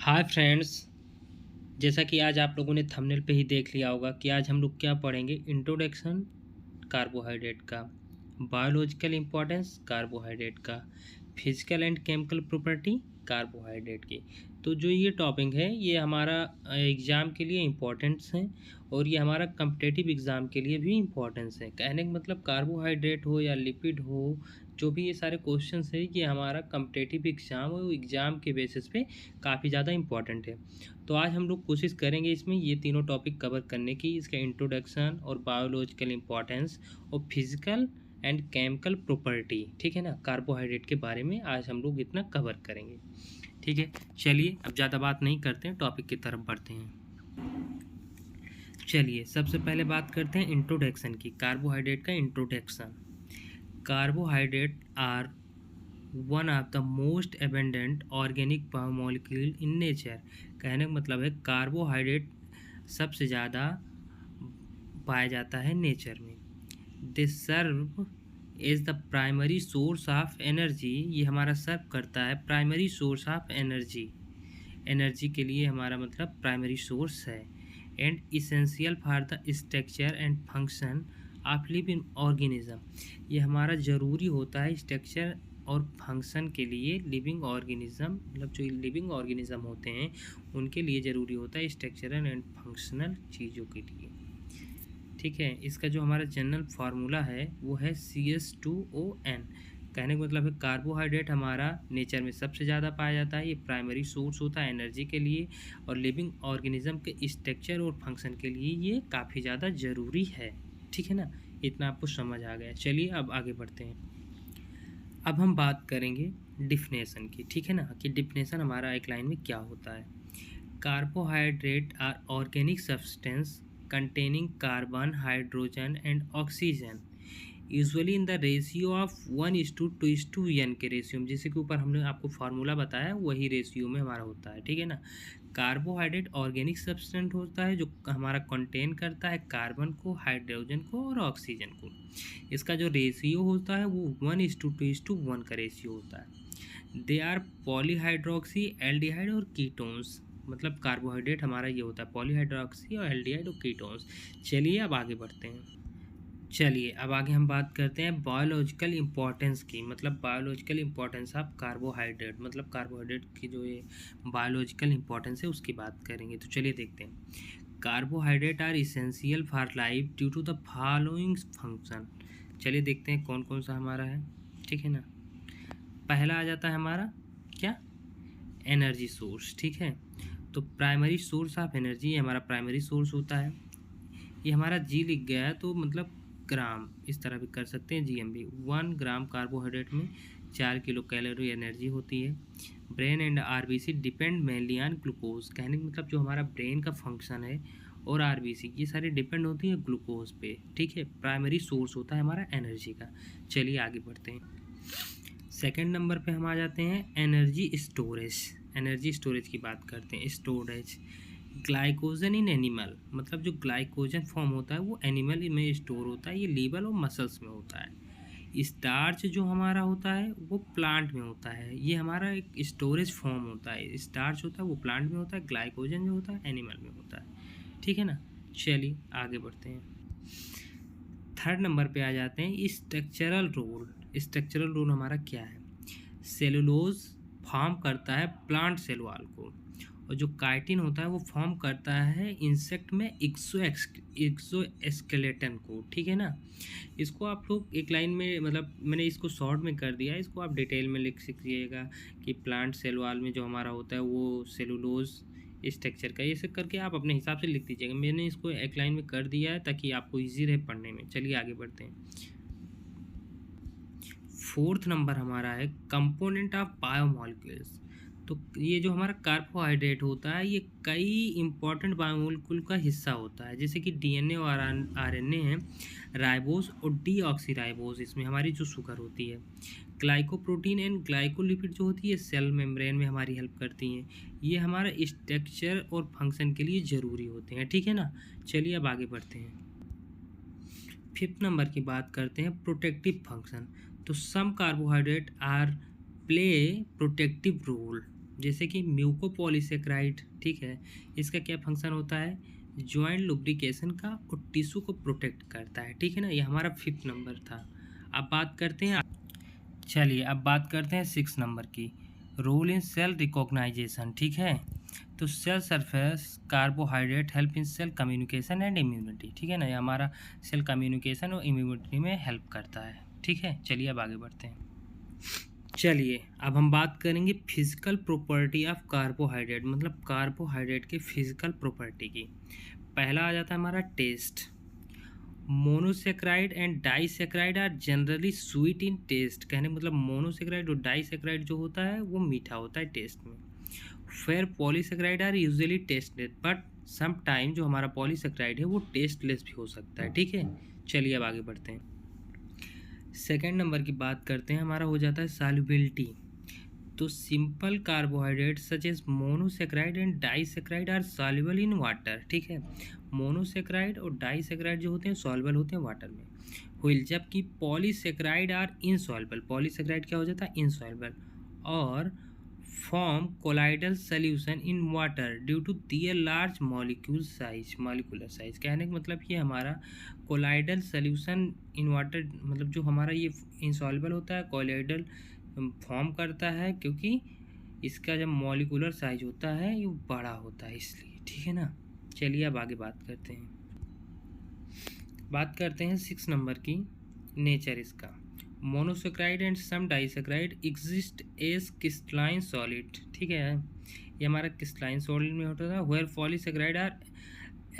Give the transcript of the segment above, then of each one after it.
Hi friends. जैसा कि आज आप लोगों ने थंबनेल पे ही देख लिया होगा कि आज हम लोग क्या पढ़ेंगे। इंट्रोडक्शन कार्बोहाइड्रेट का, बायोलॉजिकल इम्पोर्टेंस कार्बोहाइड्रेट का, physical and chemical property carbohydrate की। तो जो ये टॉपिक है ये हमारा एग्ज़ाम के लिए इम्पोर्टेंट्स हैं और ये हमारा कम्पिटेटिव एग्ज़ाम के लिए भी इम्पोर्टेंस है। कहने का मतलब कार्बोहाइड्रेट हो या लिपिड हो, जो भी ये सारे क्वेश्चंस है ये हमारा कम्पिटेटिव एग्ज़ाम और एग्ज़ाम के बेसिस पे काफ़ी ज़्यादा इम्पोर्टेंट है। तो आज हम लोग कोशिश करेंगे इसमें ये तीनों टॉपिक कवर करने की, इसका इंट्रोडक्शन और बायोलॉजिकल इम्पोर्टेंस और फिजिकल एंड केमिकल प्रॉपर्टी। ठीक है ना, कार्बोहाइड्रेट के बारे में आज हम लोग इतना कवर करेंगे। ठीक है, चलिए अब ज़्यादा बात नहीं करते हैं, टॉपिक की तरफ बढ़ते हैं। चलिए सबसे पहले बात करते हैं इंट्रोडक्शन की, कार्बोहाइड्रेट का introduction. Carbohydrate are one of the most abundant organic biomolecule in nature. कहने का मतलब है कार्बोहाइड्रेट सबसे ज़्यादा पाया जाता है नेचर में। They serve is the primary source of energy. ये हमारा सर्व करता है primary source of energy. Energy के लिए हमारा मतलब प्राइमरी सोर्स है। And essential for the structure and function of living organism. ये हमारा ज़रूरी होता है स्ट्रक्चर और फंक्शन के लिए। लिविंग ऑर्गेनिज्म मतलब जो लिविंग ऑर्गेनिज्म होते हैं उनके लिए ज़रूरी होता है स्ट्रक्चरल एंड फंक्शनल चीज़ों के लिए। ठीक है, इसका जो हमारा जनरल फार्मूला है वो है CH2ON। कहने का मतलब है कार्बोहाइड्रेट हमारा नेचर में सबसे ज़्यादा पाया जाता है। ये प्राइमरी सोर्स होता है एनर्जी के लिए और लिविंग ऑर्गेनिज्म के स्ट्रक्चर और फंक्शन के लिए ये काफ़ी ज़्यादा ज़रूरी है। ठीक है ना, इतना आपको समझ आ गया। चलिए अब आगे बढ़ते हैं। अब हम बात करेंगे डिफिनेशन की। ठीक है ना, कि डिफिनेशन हमारा एक लाइन में क्या होता है। Carbohydrate are organic substance containing carbon, hydrogen and oxygen usually in the ratio of 1:2:n के रेशियो में। जैसे कि ऊपर हमने आपको फार्मूला बताया वही रेशियो में हमारा होता है। ठीक है ना, कार्बोहाइड्रेट ऑर्गेनिक सब्सटेंस होता है जो हमारा कंटेन करता है कार्बन को, हाइड्रोजन को और ऑक्सीजन को। इसका जो रेशियो होता है वो 1:2:1 का रेशियो होता है। दे आर पॉलीहाइड्रोक्सी, एल्डिहाइड और कीटोन्स। मतलब कार्बोहाइड्रेट हमारा ये होता है पॉलीहाइड्रोक्सी और एल्डिहाइड और कीटोन्स। चलिए अब आगे बढ़ते हैं। चलिए अब आगे हम बात करते हैं बायोलॉजिकल इम्पोर्टेंस की। मतलब बायोलॉजिकल इम्पोर्टेंस ऑफ कार्बोहाइड्रेट, मतलब कार्बोहाइड्रेट की जो ये बायोलॉजिकल इम्पोर्टेंस है उसकी बात करेंगे। तो चलिए देखते हैं। Carbohydrate are essential for life due to the following function. चलिए देखते हैं कौन कौन सा हमारा है। ठीक है ना, पहला आ जाता है हमारा क्या, एनर्जी सोर्स। ठीक है, तो प्राइमरी सोर्स ऑफ एनर्जी हमारा प्राइमरी सोर्स होता है। ये हमारा जी लिख गया है तो मतलब ग्राम, इस तरह भी कर सकते हैं GMB। 1 ग्राम कार्बोहाइड्रेट में 4 किलो कैलोरी एनर्जी होती है। Brain and RBC depend mainly on glucose. कहने का मतलब जो हमारा ब्रेन का फंक्शन है और RBC ये सारी डिपेंड होती है ग्लूकोज पे। ठीक है, प्राइमरी सोर्स होता है हमारा एनर्जी का। चलिए आगे बढ़ते हैं। सेकेंड नंबर पे हम आ जाते हैं एनर्जी स्टोरेज। एनर्जी स्टोरेज की बात करते हैं। स्टोरेज ग्लाइकोजन इन एनिमल, मतलब जो ग्लाइकोजन फॉर्म होता है वो एनिमल में स्टोर होता है। ये लीवर और मसल्स में होता है। स्टार्च जो हमारा होता है वो प्लांट में होता है। ये हमारा एक स्टोरेज फॉर्म होता है। स्टार्च होता है वो प्लांट में होता है, ग्लाइकोजन जो होता है एनिमल में होता है। ठीक है ना, चलिए आगे बढ़ते हैं। थर्ड नंबर पे आ जाते हैं स्ट्रक्चरल रोल। स्ट्रक्चरल रोल हमारा क्या है। सेलुलोज फॉर्म करता है प्लांट सेल वॉल को और जो काइटिन होता है वो फॉर्म करता है इंसेक्ट में एक्सोस्केलेटन को। ठीक है ना, इसको आप लोग एक लाइन में, मतलब मैंने इसको शॉर्ट में कर दिया, इसको आप डिटेल में लिख सकिएगा कि प्लांट सेल वॉल में जो हमारा होता है वो सेलुलोज स्ट्रक्चर का। ये सब करके आप अपने हिसाब से लिख दीजिएगा। मैंने इसको एक लाइन में कर दिया है ताकि आपको ईजी रहे पढ़ने में। चलिए आगे बढ़ते हैं। फोर्थ नंबर हमारा है कंपोनेंट ऑफ बायोमोलिक्यूल्स। तो ये जो हमारा कार्बोहाइड्रेट होता है ये कई इंपॉर्टेंट बायोमोलिक्यूल का हिस्सा होता है। जैसे कि DNA और RNA है, राइबोस और डीऑक्सीराइबोस इसमें हमारी जो शुगर होती है। ग्लाइकोप्रोटीन एंड ग्लाइकोलिपिड जो होती है सेल मेम्ब्रेन में हमारी हेल्प करती हैं। ये हमारा स्ट्रक्चर और फंक्शन के लिए ज़रूरी होते हैं। ठीक है ना, चलिए अब आगे बढ़ते हैं। फिफ्थ नंबर की बात करते हैं प्रोटेक्टिव फंक्शन। तो some carbohydrate are play protective role. जैसे कि म्यूकोपॉलीसेक्राइड, ठीक है, इसका क्या फंक्शन होता है, जॉइंट लुब्रिकेशन का और टिश्यू को प्रोटेक्ट करता है, ठीक है ना। ये हमारा 5th नंबर था। अब बात करते हैं, चलिए अब बात करते हैं 6 नंबर की, रोल इन सेल रिकॉग्नाइजेशन, ठीक है। तो cell surface carbohydrate help in cell communication and immunity, ठीक है ना। ये हमारा सेल कम्युनिकेशन और इम्यूनिटी में हेल्प करता है, ठीक है। चलिए अब आगे बढ़ते हैं। चलिए अब हम बात करेंगे फिजिकल प्रॉपर्टी ऑफ कार्बोहाइड्रेट, मतलब कार्बोहाइड्रेट के फिजिकल प्रॉपर्टी की। पहला आ जाता है हमारा taste. Monosaccharide and disaccharide are generally sweet in taste, कहने मतलब मोनोसेक्राइड और डाइसेक्राइड जो होता है वो मीठा होता है टेस्ट में। Where polysaccharide are usually tasteless, but some time जो हमारा पॉलीसेक्राइड है वो टेस्टलेस भी हो सकता है, ठीक है। चलिए अब आगे बढ़ते हैं। सेकेंड नंबर की बात करते हैं, हमारा हो जाता है सॉल्युबिलिटी। तो simple carbohydrate such as monosaccharide and disaccharide are soluble in water, ठीक है। मोनोसेक्राइड और डाइसेक्राइड जो होते हैं सॉल्युबल होते हैं वाटर में, व्हिल जबकि पॉलीसेक्राइड आर इनसॉल्युबल, पॉलीसेक्राइड क्या हो जाता है, इनसॉल्युबल, और form colloidal solution in water due to their large molecular size. कहने का मतलब कि हमारा कोलाइडल सोल्यूशन इन वाटर, मतलब जो हमारा ये इनसॉल्युबल होता है कोलाइडल फॉर्म करता है, क्योंकि इसका जब मॉलिक्यूलर साइज होता है ये बड़ा होता है इसलिए, ठीक है ना। चलिए अब आगे बात करते हैं 6 नंबर की, नेचर इसका। Monosaccharide and some disaccharide exist as crystalline solid, ठीक है। ये हमारा क्रिस्टलाइन सॉलिड में होता था। Where polysaccharide are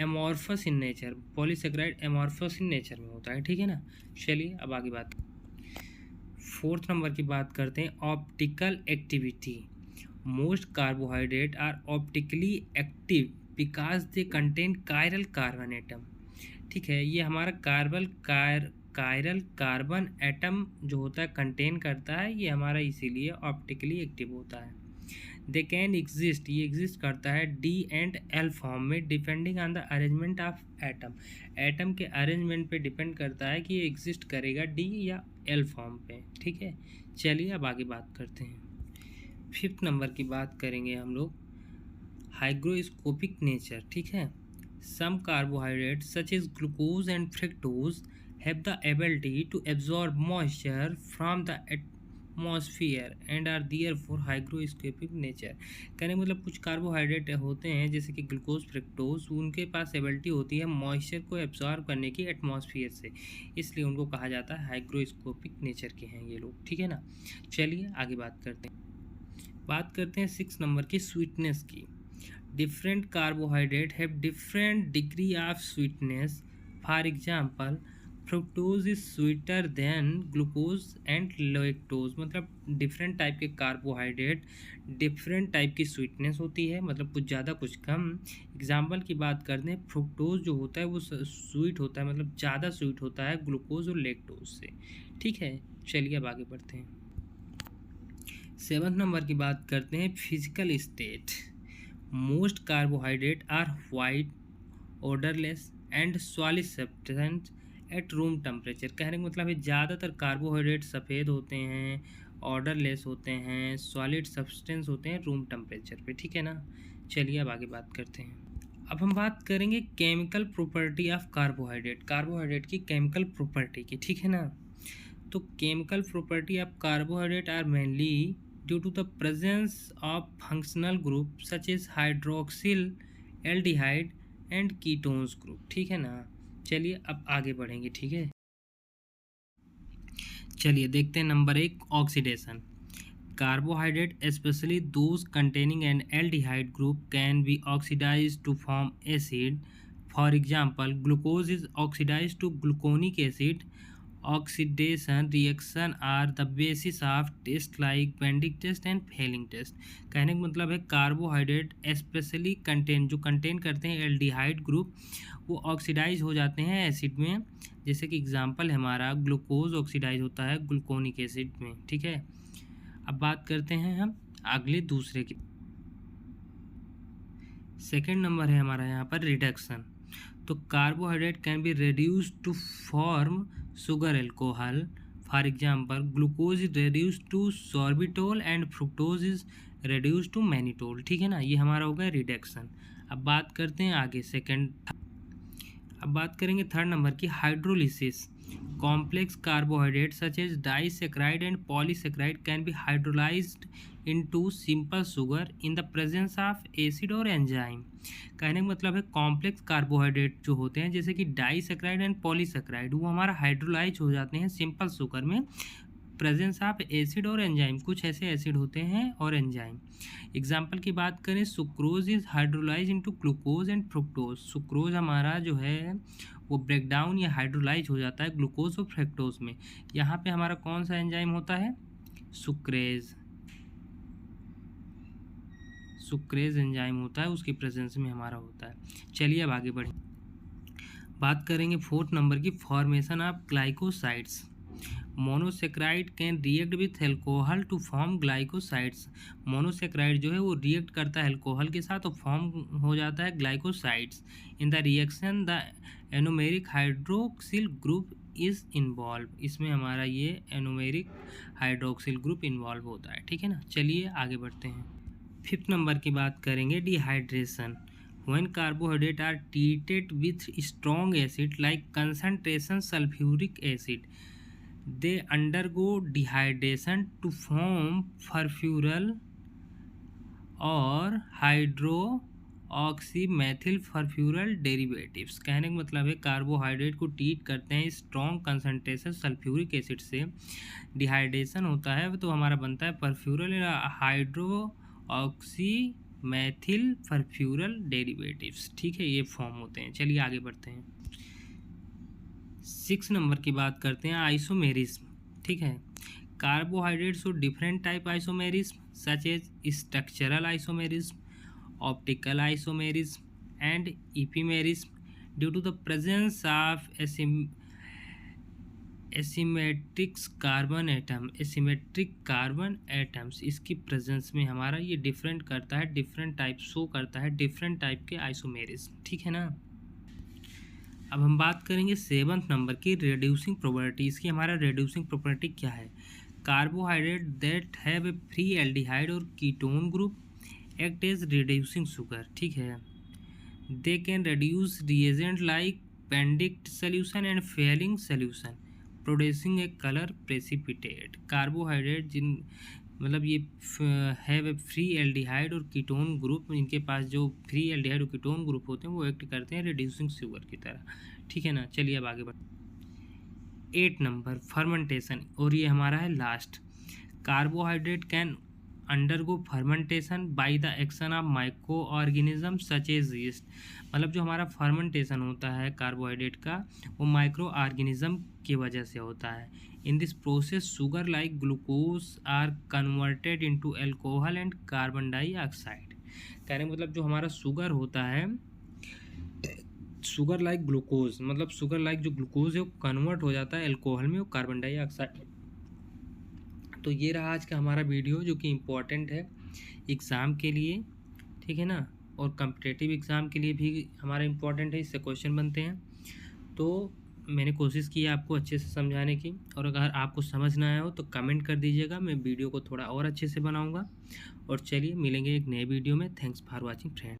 amorphous in nature, polysaccharide amorphous in nature में होता है, ठीक है ना। चलिए अब आगे बात 4th नंबर की बात करते हैं, optical activity. Most carbohydrate are optically active because they contain chiral carbon atom, ठीक है। ये हमारा कायरल कार्बन एटम जो होता है कंटेन करता है, ये हमारा इसीलिए ऑप्टिकली एक्टिव होता है। दे कैन एग्जिस्ट, ये एग्जिस्ट करता है डी एंड एल फॉर्म में depending on the arrangement of atom, atom के अरेंजमेंट पे डिपेंड करता है कि ये एग्जिस्ट करेगा डी या एल फॉर्म पे, ठीक है। चलिए अब आगे बात करते हैं। 5th नंबर की बात करेंगे हम लोग, हाइग्रोस्कोपिक नेचर, ठीक है। Some carbohydrate such as glucose and fructose have the ability to absorb moisture from the atmosphere and are therefore hygroscopic nature। कहने मतलब कुछ कार्बोहाइड्रेट होते हैं जैसे कि ग्लूकोज फ्रक्टोज, उनके पास एबिलिटी होती है मॉइस्चर को एब्जॉर्ब करने की एटमॉस्फेयर से, इसलिए उनको कहा जाता है हाइग्रोस्कोपिक नेचर के हैं ये लोग, ठीक है ना। चलिए आगे बात करते हैं 6 नंबर की, स्वीटनेस की। Different carbohydrate have different degree of sweetness, for example fructose is sweeter than glucose and lactose, मतलब डिफरेंट टाइप के कार्बोहाइड्रेट डिफरेंट टाइप की स्वीटनेस होती है, मतलब कुछ ज़्यादा कुछ कम। एग्जाम्पल की बात करते हैं, फ्रुक्टोज जो होता है वो स्वीट होता है, मतलब ज़्यादा स्वीट होता है ग्लूकोज और लैक्टोज से, ठीक है। चलिए अब आगे बढ़ते हैं। 7th नंबर की बात करते हैं, physical state. Most carbohydrate are white, odourless and solid substance at room temperature. कहने का मतलब है ज़्यादातर कार्बोहाइड्रेट सफ़ेद होते हैं, ऑर्डरलेस होते हैं, सॉलिड सब्सटेंस होते हैं रूम टेम्परेचर पे, ठीक है ना। चलिए अब आगे बात करते हैं। अब हम बात करेंगे chemical property of carbohydrate, carbohydrate की केमिकल प्रॉपर्टी की, ठीक है ना। तो chemical property of carbohydrate are mainly due to the presence of functional group such as hydroxyl, aldehyde and ketones group, ठीक है ना। चलिए अब आगे बढ़ेंगे, ठीक है। चलिए देखते हैं number 1, oxidation. Carbohydrate specially those containing an aldehyde group can be oxidised to form acid, for example glucose is oxidised to gluconic acid. Oxidation reaction are the basis of test like bending test and Fehling test. कहने का मतलब है carbohydrate specially जो contain करते हैं aldehyde group, वो oxidise हो जाते हैं एसिड में, जैसे कि एग्जांपल हमारा ग्लूकोज ऑक्सीडाइज होता है ग्लूकोनिक एसिड में, ठीक है। अब बात करते हैं हम अगले दूसरे की, 2nd नंबर है हमारा यहाँ पर रिडक्शन। तो carbohydrate can be reduced to form sugar alcohol, for example glucose is reduced to sorbitol and fructose is reduce to mannitol, ठीक है ना, ये हमारा हो गया रिडक्शन। अब बात करते हैं आगे अब बात करेंगे थर्ड नंबर की hydrolysis. Complex carbohydrate such as disaccharide and polysaccharide can be hydrolysed into simple sugar in the presence of acid और एंजाइम। कहने का मतलब है कॉम्प्लेक्स कार्बोहाइड्रेट जो होते हैं जैसे कि डाइसेक्राइड एंड पॉलीसेक्राइड, वो हमारा हाइड्रोलाइज हो जाते हैं सिंपल शुगर में प्रेजेंस ऑफ एसिड और एंजाइम। कुछ ऐसे एसिड होते हैं और एंजाइम। एग्जाम्पल की बात करें, sucrose is hydrolyse into glucose and fructose. Sucrose हमारा जो है वो ब्रेकडाउन या हाइड्रोलाइज हो जाता है ग्लूकोज और फ्रक्टोज में। यहाँ पे हमारा कौन सा एंजाइम होता है? सुक्रेज एंजाइम होता है, उसकी प्रेजेंस में हमारा होता है। चलिए अब आगे बढ़ें, बात करेंगे फोर्थ नंबर की formation of glycosides. Monosaccharide can react with alcohol to form glycosides. Monosaccharide जो है वो रिएक्ट करता है एल्कोहल के साथ और फॉर्म हो जाता है glycosides. In the reaction the anomeric hydroxyl group is involve. इसमें हमारा ये एनोमेरिक हाइड्रोक्सिल ग्रुप इन्वॉल्व होता है, ठीक है ना। चलिए आगे बढ़ते हैं। फिफ्थ नंबर की बात करेंगे dehydration. When carbohydrates are treated with strong acid like concentration sulfuric acid, they undergo dehydration to form furfural और हाइड्रोक्सीमेथिल फर्फ्यूरल डेरिवेटिव्स। कहने का मतलब है कार्बोहाइड्रेट को ट्रीट करते हैं स्ट्रॉन्ग कंसनट्रेशन सल्फ्यूरिक एसिड से, डिहाइड्रेशन होता है तो हमारा बनता है फर्फ्यूरल हाइड्रोक्सीमेथिल फर्फ्यूरल डेरिवेटिव्स, ठीक है, ये फॉर्म होते हैं। चलिए आगे बढ़ते हैं। 6 नंबर की बात करते हैं आइसोमेरिज्म, ठीक है। कार्बोहाइड्रेट्स और different type isomerism such as structural isomerism, optical isomerism and epimerism due to the presence of asymmetric carbon atoms. इसकी प्रेजेंस में हमारा ये डिफरेंट करता है, डिफरेंट टाइप शो करता है डिफरेंट टाइप के आइसोमेरिज्म, ठीक है ना। अब हम बात करेंगे 7th नंबर की रिड्यूसिंग प्रॉपर्टी। इसकी हमारा रिड्यूसिंग प्रॉपर्टी क्या है? Carbohydrate that have a free aldehyde और ketone group act as reducing sugar, ठीक है। They can reduce reagent like Benedict solution and Fehling solution producing a colour precipitate. Carbohydrate जिन मतलब ये हैव ए फ्री एल्डिहाइड और ketone group, इनके पास जो फ्री एल्डिहाइड और कीटोन ग्रुप होते हैं वो एक्ट करते हैं रिड्यूसिंग शुगर की तरह, ठीक है ना। चलिए अब आगे बढ़ते। 8 नंबर फर्मेंटेशन, और ये हमारा है last. Carbohydrate can undergo fermentation by the action of micro organism such as yeast. मतलब जो हमारा फर्मेंटेशन होता है कार्बोहाइड्रेट का वो माइक्रो ऑर्गेनिज्म की वजह से होता है। In this process sugar like glucose are converted into alcohol and carbon dioxide. कहने का मतलब जो हमारा शुगर होता है, शुगर लाइक ग्लूकोज, मतलब शुगर लाइक जो ग्लूकोज है वो कन्वर्ट हो जाता है एल्कोहल में और कार्बन डाइऑक्साइड। तो ये रहा आज का हमारा वीडियो जो कि इम्पोर्टेंट है एग्ज़ाम के लिए, ठीक है ना, और कॉम्पिटिटिव एग्ज़ाम के लिए भी हमारा इम्पोर्टेंट है, इससे क्वेश्चन बनते हैं। तो मैंने कोशिश की है आपको अच्छे से समझाने की, और अगर आपको समझ ना आया हो तो कमेंट कर दीजिएगा, मैं वीडियो को थोड़ा और अच्छे से बनाऊंगा। और चलिए मिलेंगे एक नए वीडियो में। Thanks for watching friend.